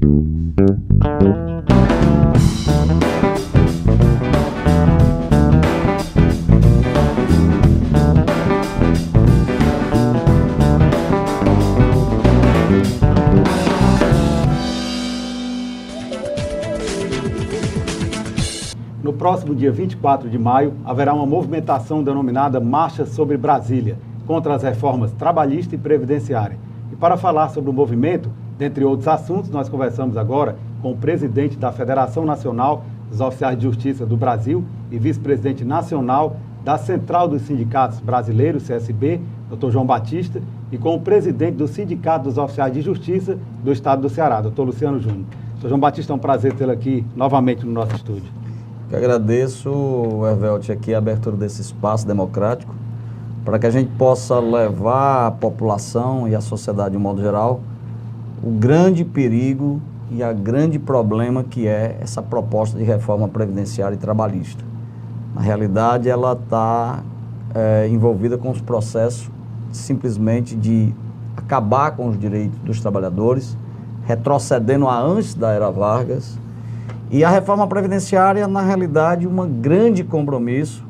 No próximo dia 24 de maio, haverá uma movimentação denominada Marcha sobre Brasília, contra as reformas trabalhista e previdenciária. E para falar sobre o movimento, dentre outros assuntos, nós conversamos agora com o presidente da Federação Nacional dos Oficiais de Justiça do Brasil e vice-presidente nacional da Central dos Sindicatos Brasileiros, CSB, Dr. João Batista, e com o presidente do Sindicato dos Oficiais de Justiça do Estado do Ceará, Dr. Luciano Júnior. Dr. João Batista, é um prazer tê-lo aqui novamente no nosso estúdio. Eu agradeço, Hervelt, aqui a abertura desse espaço democrático para que a gente possa levar à população e à sociedade de um modo geral o grande perigo e a grande problema que é essa proposta de reforma previdenciária e trabalhista. Na realidade, ela está envolvida com os processos simplesmente de acabar com os direitos dos trabalhadores, retrocedendo a antes da era Vargas. E a reforma previdenciária, na realidade, um grande compromisso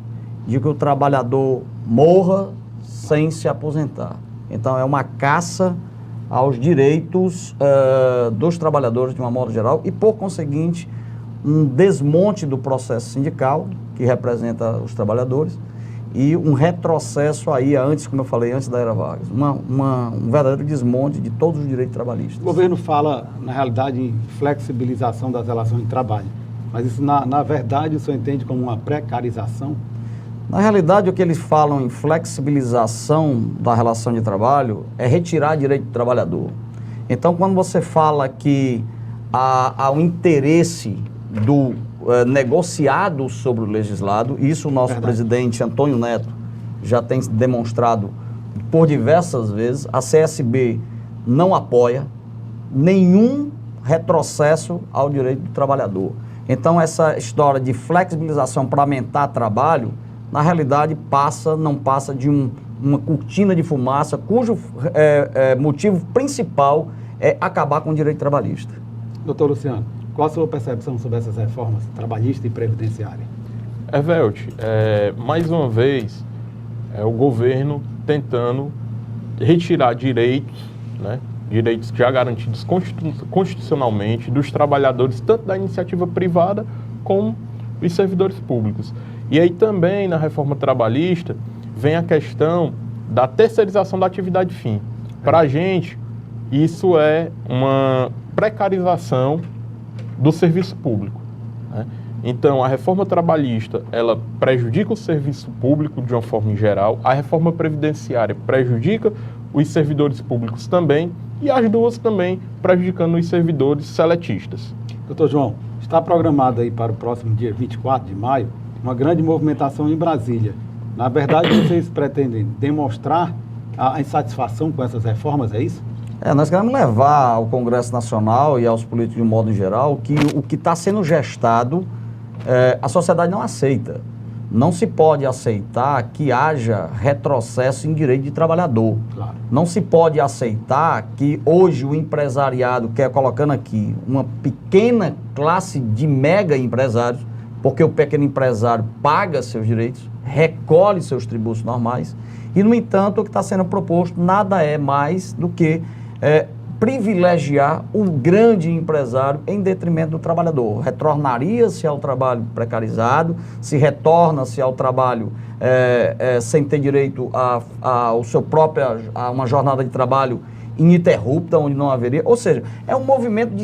de que o trabalhador morra sem se aposentar. Então, é uma caça aos direitos dos trabalhadores de uma modo geral e, por conseguinte, um desmonte do processo sindical, que representa os trabalhadores, e um retrocesso aí, antes, como eu falei, antes da era Vargas. Um verdadeiro desmonte de todos os direitos trabalhistas. O governo fala, na realidade, em flexibilização das relações de trabalho, mas isso, na verdade, o senhor entende como uma precarização? Na realidade, o que eles falam em flexibilização da relação de trabalho é retirar direito do trabalhador. Então, quando você fala que há um interesse do negociado sobre o legislado, isso o nosso presidente Antônio Neto já tem demonstrado por diversas vezes, a CSB não apoia nenhum retrocesso ao direito do trabalhador. Então, essa história de flexibilização para aumentar trabalho, na realidade, não passa de uma cortina de fumaça, cujo motivo principal é acabar com o direito trabalhista. Doutor Luciano, qual a sua percepção sobre essas reformas trabalhista e previdenciária? Hervelt, mais uma vez, o governo tentando retirar direitos, né, direitos já garantidos constitucionalmente dos trabalhadores, tanto da iniciativa privada como dos servidores públicos. E aí também, na reforma trabalhista, vem a questão da terceirização da atividade fim. Para a gente, isso é uma precarização do serviço público, né? Então, a reforma trabalhista, ela prejudica o serviço público de uma forma em geral, a reforma previdenciária prejudica os servidores públicos também, e as duas também prejudicando os servidores seletistas. Doutor João, está programado aí para o próximo dia 24 de maio uma grande movimentação em Brasília. Na verdade, vocês pretendem demonstrar a insatisfação com essas reformas, é isso? Nós queremos levar ao Congresso Nacional e aos políticos de um modo geral que o que está sendo gestado, a sociedade não aceita. Não se pode aceitar que haja retrocesso em direito de trabalhador. Claro. Não se pode aceitar que hoje o empresariado quer, colocando aqui, uma pequena classe de mega empresários, porque o pequeno empresário paga seus direitos, recolhe seus tributos normais, e, no entanto, o que está sendo proposto nada é mais do que privilegiar o grande empresário em detrimento do trabalhador. Retornaria-se ao trabalho precarizado, se retorna-se ao trabalho sem ter direito a uma jornada de trabalho ininterrupta, onde não haveria. Ou seja, é um movimento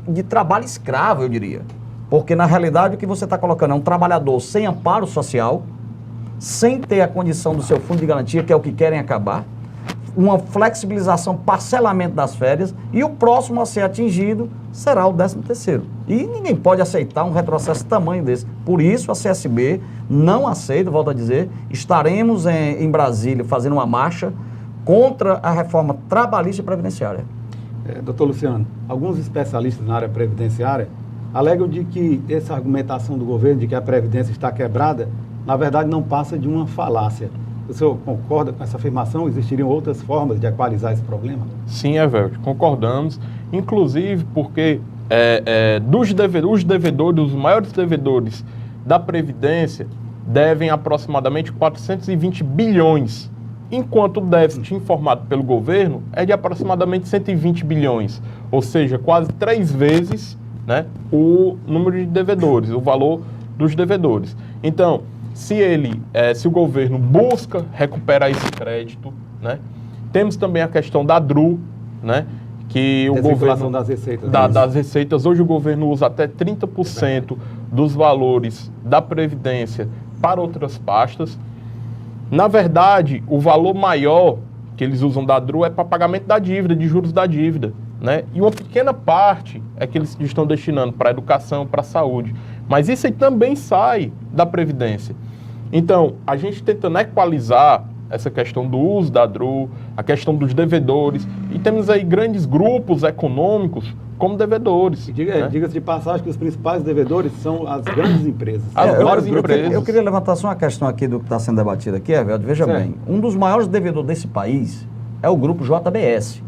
de trabalho escravo, eu diria. Porque, na realidade, o que você está colocando é um trabalhador sem amparo social, sem ter a condição do seu fundo de garantia, que é o que querem acabar, uma flexibilização, parcelamento das férias, e o próximo a ser atingido será o 13º. E ninguém pode aceitar um retrocesso tamanho desse. Por isso, a CSB não aceita, volto a dizer, estaremos em Brasília fazendo uma marcha contra a reforma trabalhista e previdenciária. Doutor Luciano, alguns especialistas na área previdenciária alegam de que essa argumentação do governo de que a Previdência está quebrada, na verdade, não passa de uma falácia. O senhor concorda com essa afirmação? Existiriam outras formas de equalizar esse problema? Sim, Hervelt, concordamos. Inclusive porque os devedores, os maiores devedores da Previdência devem aproximadamente 420 bilhões, enquanto o déficit informado pelo governo é de aproximadamente 120 bilhões, ou seja, quase 3 vezes, né, o número de devedores, o valor dos devedores. Então, se o governo busca recuperar esse crédito, né, temos também a questão da DRU, né, que o governo das receitas, das receitas, hoje o governo usa até 30% dos valores da Previdência para outras pastas. Na verdade, o valor maior que eles usam da DRU é para pagamento da dívida, de juros da dívida, né? E uma pequena parte é que eles estão destinando para a educação, para a saúde. Mas isso aí também sai da Previdência. Então, a gente tentando equalizar essa questão do uso da DRU, a questão dos devedores, e temos aí grandes grupos econômicos como devedores. Diga-se de passagem que os principais devedores são as grandes empresas. As maiores empresas. Eu queria levantar só uma questão aqui do que está sendo debatido aqui, Everaldo. Veja bem, um dos maiores devedores desse país é o Grupo JBS.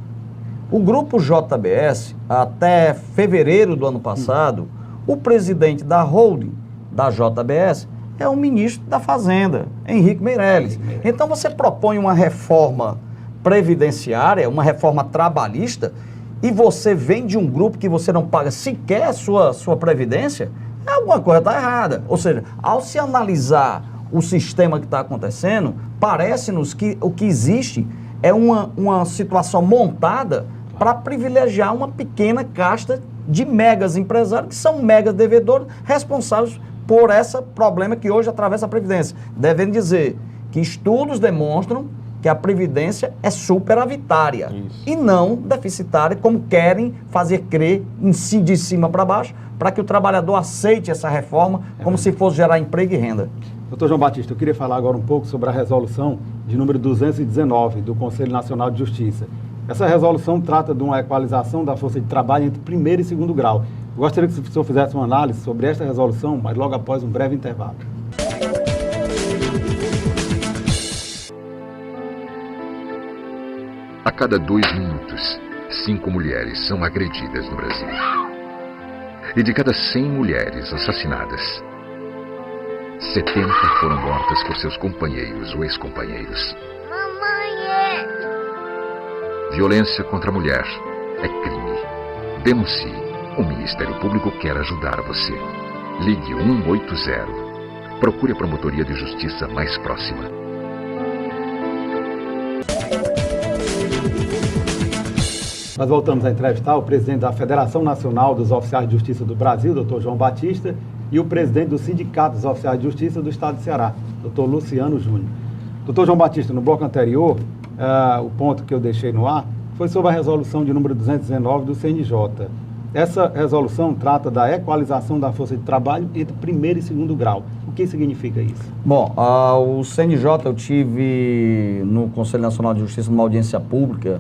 O Grupo JBS, até fevereiro do ano passado, o presidente da holding da JBS é o ministro da Fazenda, Henrique Meirelles. Então você propõe uma reforma previdenciária, uma reforma trabalhista, e você vem de um grupo que você não paga sequer a sua previdência, alguma coisa está errada. Ou seja, ao se analisar o sistema que está acontecendo, parece-nos que o que existe é uma situação montada para privilegiar uma pequena casta de megas empresários, que são megas devedores, responsáveis por esse problema que hoje atravessa a Previdência. Devem dizer que estudos demonstram que a Previdência é superavitária e não deficitária, como querem fazer crer de cima para baixo, para que o trabalhador aceite essa reforma como se fosse gerar emprego e renda. Doutor João Batista, eu queria falar agora um pouco sobre a resolução de número 219 do Conselho Nacional de Justiça. Essa resolução trata de uma equalização da força de trabalho entre primeiro e segundo grau. Eu gostaria que o senhor fizesse uma análise sobre esta resolução, mas logo após um breve intervalo. A cada 2 minutos, 5 mulheres são agredidas no Brasil. E de cada 100 mulheres assassinadas, 70 foram mortas por seus companheiros ou ex-companheiros. Mamãe! Violência contra a mulher é crime. Denuncie. O Ministério Público quer ajudar você. Ligue 180. Procure a Promotoria de Justiça mais próxima. Nós voltamos a entrevistar o presidente da Federação Nacional dos Oficiais de Justiça do Brasil, doutor João Batista, e o presidente do Sindicato dos Oficiais de Justiça do Estado de Ceará, doutor Luciano Júnior. Doutor João Batista, no bloco anterior, o ponto que eu deixei no ar foi sobre a resolução de número 219 do CNJ. Essa resolução trata da equalização da força de trabalho entre primeiro e segundo grau. O que significa isso? Bom, o CNJ eu tive no Conselho Nacional de Justiça numa audiência pública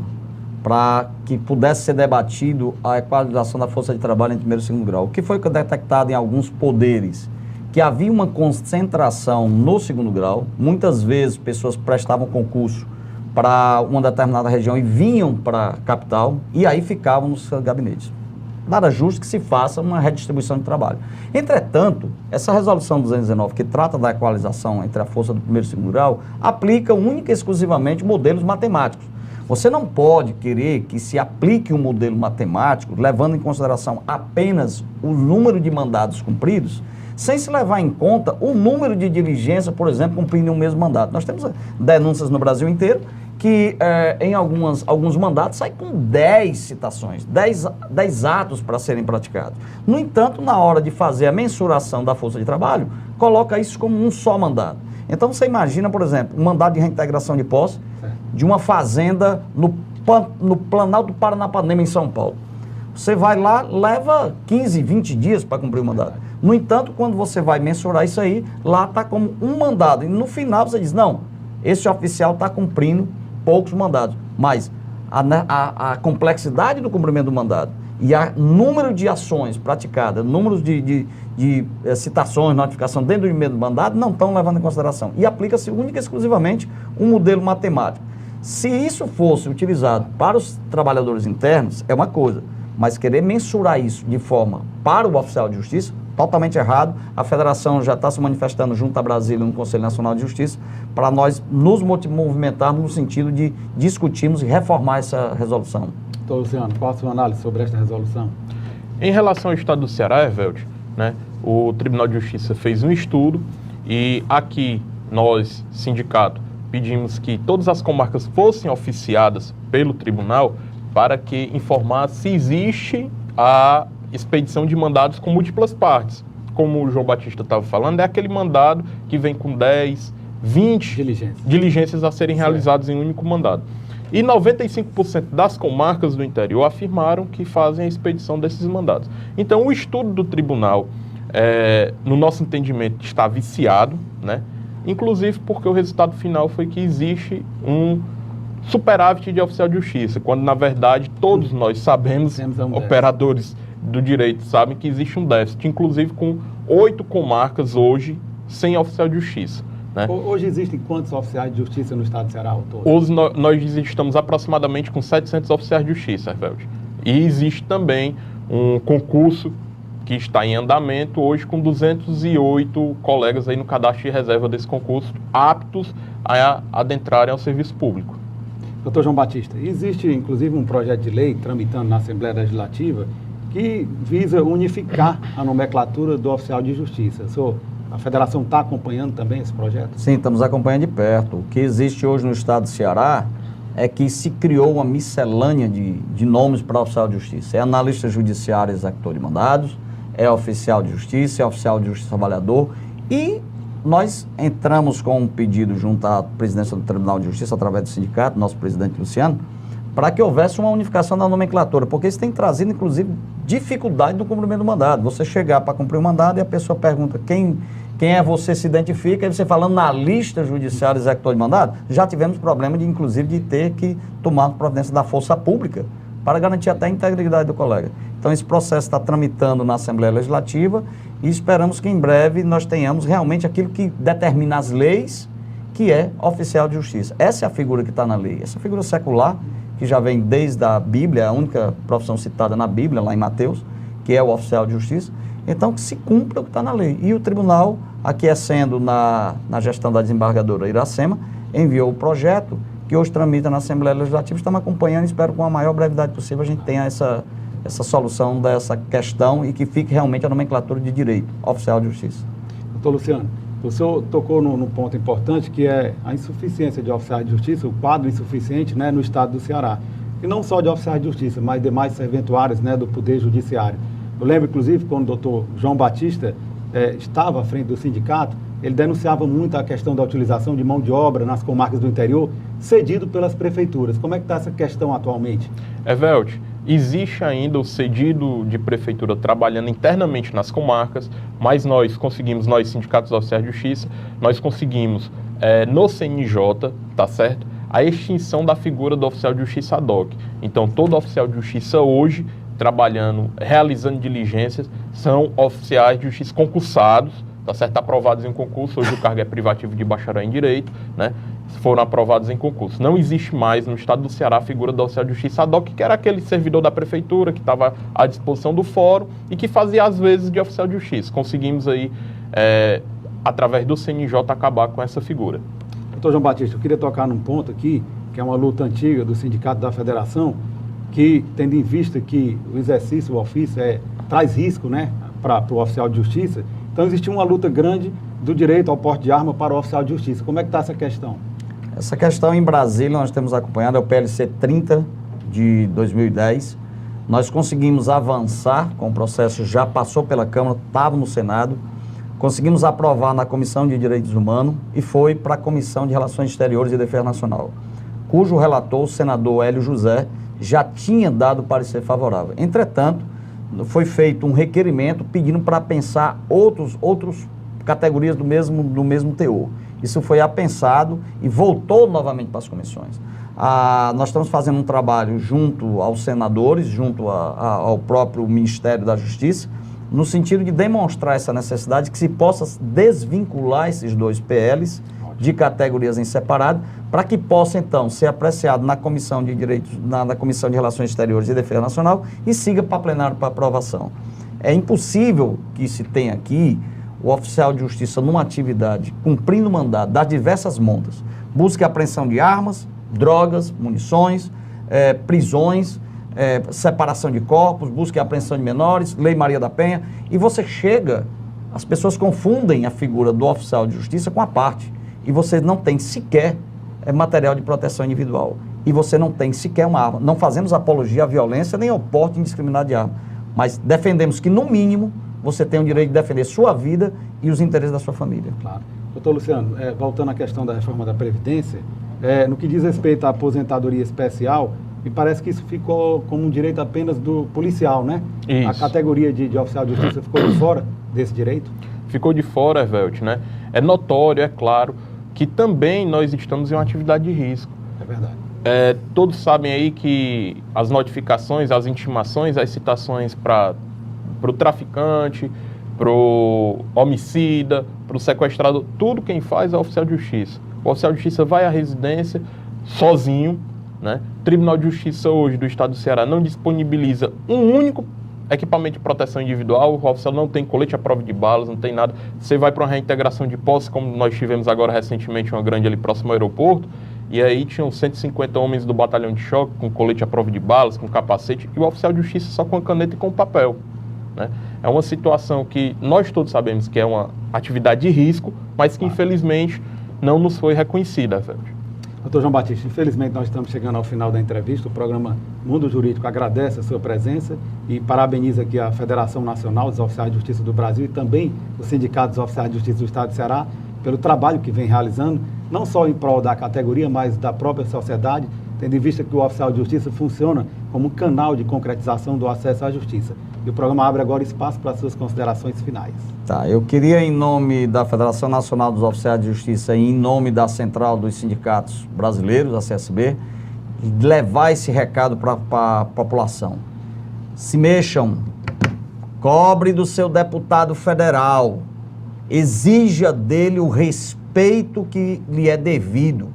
para que pudesse ser debatido a equalização da força de trabalho entre primeiro e segundo grau. O que foi detectado em alguns poderes? Que havia uma concentração no segundo grau. Muitas vezes pessoas prestavam concurso para uma determinada região e vinham para a capital e aí ficavam nos seus gabinetes. Nada justo que se faça uma redistribuição de trabalho. Entretanto, essa resolução 219, que trata da equalização entre a força do primeiro e segundo grau, aplica única e exclusivamente modelos matemáticos. Você não pode querer que se aplique um modelo matemático, levando em consideração apenas o número de mandados cumpridos, sem se levar em conta o número de diligências, por exemplo, cumprindo o mesmo mandato. Nós temos denúncias no Brasil inteiro que em alguns mandatos sai com 10 citações, 10 atos para serem praticados. No entanto, na hora de fazer a mensuração da força de trabalho, coloca isso como um só mandato. Então você imagina, por exemplo, um mandado de reintegração de posse de uma fazenda no Planalto do Paranapanema, em São Paulo. Você vai lá, leva 15, 20 dias para cumprir o mandato. No entanto, quando você vai mensurar isso aí, lá está como um mandado. E no final você diz, não, esse oficial está cumprindo poucos mandados. Mas a complexidade do cumprimento do mandado e o número de ações praticadas, números de citações, notificação dentro do mesmo mandado, não estão levando em consideração. E aplica-se única e exclusivamente um modelo matemático. Se isso fosse utilizado para os trabalhadores internos, é uma coisa. Mas querer mensurar isso de forma para o oficial de justiça, totalmente errado. A federação já está se manifestando junto à Brasília no Conselho Nacional de Justiça para nós nos movimentarmos no sentido de discutirmos e reformar essa resolução. Doutor Luciano, qual a sua análise sobre esta resolução? Em relação ao estado do Ceará, Evelt, né, o Tribunal de Justiça fez um estudo e aqui nós, sindicato, pedimos que todas as comarcas fossem oficiadas pelo tribunal para que informasse se existe a expedição de mandados com múltiplas partes. Como o João Batista estava falando, é aquele mandado que vem com 10, 20 diligências a serem realizadas em um único mandado. E 95% das comarcas do interior afirmaram que fazem a expedição desses mandados. Então, o estudo do tribunal, no nosso entendimento, está viciado, né? Inclusive porque o resultado final foi que existe um superávit de oficial de justiça, quando, na verdade, todos nós sabemos, operadores do direito sabem que existe um déficit, inclusive com 8 comarcas hoje sem oficial de justiça. Né? Hoje existem quantos oficiais de justiça no estado do Ceará? Hoje nós estamos aproximadamente com 700 oficiais de justiça, Hervelde. E existe também um concurso que está em andamento hoje com 208 colegas aí no cadastro de reserva desse concurso, aptos a adentrarem ao serviço público. Doutor João Batista, existe inclusive um projeto de lei tramitando na Assembleia Legislativa que visa unificar a nomenclatura do oficial de justiça. A federação está acompanhando também esse projeto? Sim, estamos acompanhando de perto. O que existe hoje no estado do Ceará é que se criou uma miscelânea de nomes para oficial de justiça. É analista judiciário executor de mandados, é oficial de justiça, é oficial de justiça avaliador, e nós entramos com um pedido junto à presidência do Tribunal de Justiça, através do sindicato, nosso presidente Luciano, para que houvesse uma unificação da nomenclatura, porque isso tem trazido, inclusive, dificuldade no cumprimento do mandado. Você chegar para cumprir o mandado e a pessoa pergunta quem é você, se identifica, e você falando na lista judiciária executor de mandado, já tivemos problema, inclusive, de ter que tomar providência da força pública para garantir até a integridade do colega. Então, esse processo está tramitando na Assembleia Legislativa e esperamos que em breve nós tenhamos realmente aquilo que determina as leis, que é oficial de justiça. Essa é a figura que está na lei, essa figura secular, que já vem desde a Bíblia, a única profissão citada na Bíblia, lá em Mateus, que é o oficial de justiça. Então, que se cumpra o que está na lei. E o tribunal, aquiescendo na gestão da desembargadora Iracema, enviou o projeto, que hoje tramita na Assembleia Legislativa. Estamos acompanhando e espero que com a maior brevidade possível a gente tenha essa solução dessa questão e que fique realmente a nomenclatura de direito, oficial de justiça. Doutor Luciano, o senhor tocou num ponto importante, que é a insuficiência de oficiais de justiça, o quadro insuficiente, né, no estado do Ceará. E não só de oficiais de justiça, mas demais serventuários, né, do Poder Judiciário. Eu lembro, inclusive, quando o doutor João Batista estava à frente do sindicato, ele denunciava muito a questão da utilização de mão de obra nas comarcas do interior, cedido pelas prefeituras. Como é que está essa questão atualmente? Evelt, existe ainda o cedido de prefeitura trabalhando internamente nas comarcas, mas nós sindicatos oficiais de justiça, nós conseguimos no CNJ, tá certo? A extinção da figura do oficial de justiça ad hoc. Então, todo oficial de justiça hoje, trabalhando, realizando diligências, são oficiais de justiça concursados, tá certo? Aprovados em concurso. Hoje o cargo é privativo de bacharel em direito, né? Foram aprovados em concurso. Não existe mais no estado do Ceará a figura do oficial de justiça ad hoc, que era aquele servidor da prefeitura que estava à disposição do fórum e que fazia às vezes de oficial de justiça. Conseguimos aí, através do CNJ, acabar com essa figura. Doutor João Batista, eu queria tocar num ponto aqui, que é uma luta antiga do Sindicato da Federação, que, tendo em vista que o exercício, o ofício, traz risco, né, para o oficial de justiça, então existiu uma luta grande do direito ao porte de arma para o oficial de justiça. Como é que está essa questão? Essa questão em Brasília nós temos acompanhado, é o PLC 30 de 2010. Nós conseguimos avançar com o processo, já passou pela Câmara, estava no Senado, conseguimos aprovar na Comissão de Direitos Humanos e foi para a Comissão de Relações Exteriores e Defesa Nacional, cujo relator, o senador Hélio José, já tinha dado parecer favorável. Entretanto, foi feito um requerimento pedindo para pensar outras categorias do mesmo teor. Isso foi apensado e voltou novamente para as comissões. Nós estamos fazendo um trabalho junto aos senadores, junto ao próprio Ministério da Justiça, no sentido de demonstrar essa necessidade que se possa desvincular esses dois PLs de categorias em separado, para que possa, então, ser apreciado na Comissão de Direitos, na Comissão de Relações Exteriores e Defesa Nacional e siga para plenário para aprovação. É impossível que se tenha aqui o oficial de justiça numa atividade, cumprindo o mandato das diversas montas, busca a apreensão de armas, drogas, munições, prisões, separação de corpos, busca a apreensão de menores, Lei Maria da Penha, e você chega, as pessoas confundem a figura do oficial de justiça com a parte, e você não tem sequer material de proteção individual, e você não tem sequer uma arma. Não fazemos apologia à violência nem ao porte indiscriminado de arma, mas defendemos que, no mínimo, você tem o direito de defender sua vida e os interesses da sua família. Claro. Doutor Luciano, voltando à questão da reforma da Previdência, no que diz respeito à aposentadoria especial, me parece que isso ficou como um direito apenas do policial, né? Isso. A categoria de oficial de justiça ficou de fora desse direito? Ficou de fora, Evelt, né? É notório, é claro, que também nós estamos em uma atividade de risco. É verdade. Todos sabem aí que as notificações, as intimações, as citações para o traficante, para o homicida, para o sequestrador, tudo quem faz é o oficial de justiça. O oficial de justiça vai à residência sozinho, né? O Tribunal de Justiça hoje do Estado do Ceará não disponibiliza um único equipamento de proteção individual, o oficial não tem colete à prova de balas, não tem nada. Você vai para uma reintegração de posse, como nós tivemos agora recentemente, uma grande ali próximo ao aeroporto, e aí tinham 150 homens do batalhão de choque com colete à prova de balas, com capacete, e o oficial de justiça só com a caneta e com o papel, né? É uma situação que nós todos sabemos que é uma atividade de risco, mas que infelizmente não nos foi reconhecida, velho. Doutor João Batista, infelizmente nós estamos chegando ao final da entrevista. O programa Mundo Jurídico agradece a sua presença e parabeniza aqui a Federação Nacional dos Oficiais de Justiça do Brasil e também o Sindicato dos Oficiais de Justiça do Estado de Ceará pelo trabalho que vem realizando, não só em prol da categoria, mas da própria sociedade, tendo em vista que o oficial de justiça funciona como um canal de concretização do acesso à justiça. E o programa abre agora espaço para as suas considerações finais. Tá, eu queria, em nome da Federação Nacional dos Oficiais de Justiça e em nome da Central dos Sindicatos Brasileiros, a CSB, levar esse recado para a população. Se mexam, cobre do seu deputado federal, exija dele o respeito que lhe é devido.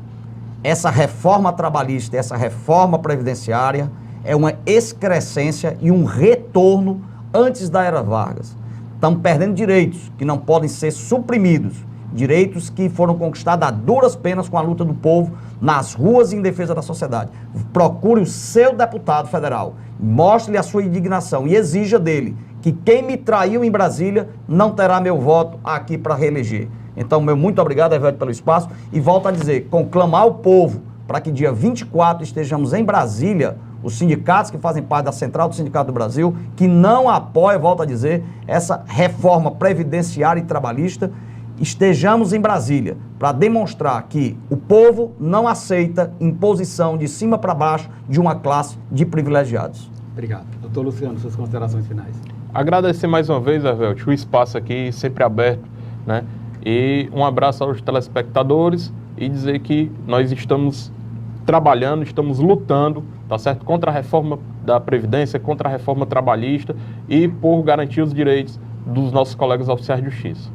Essa reforma trabalhista, essa reforma previdenciária é uma excrescência e um retorno antes da era Vargas. Estamos perdendo direitos que não podem ser suprimidos, direitos que foram conquistados a duras penas com a luta do povo nas ruas em defesa da sociedade. Procure o seu deputado federal, mostre-lhe a sua indignação e exija dele que quem me traiu em Brasília não terá meu voto aqui para reeleger. Então, meu muito obrigado, Evelio, pelo espaço, e volto a dizer, conclamar o povo para que dia 24 estejamos em Brasília, os sindicatos que fazem parte da Central do Sindicato do Brasil, que não apoia, volto a dizer, essa reforma previdenciária e trabalhista, estejamos em Brasília para demonstrar que o povo não aceita imposição de cima para baixo de uma classe de privilegiados. Obrigado. Doutor Luciano, suas considerações finais. Agradecer mais uma vez, Evelt, o espaço aqui sempre aberto, né? E um abraço aos telespectadores e dizer que nós estamos trabalhando, estamos lutando, tá certo? Contra a reforma da Previdência, contra a reforma trabalhista e por garantir os direitos dos nossos colegas oficiais de justiça.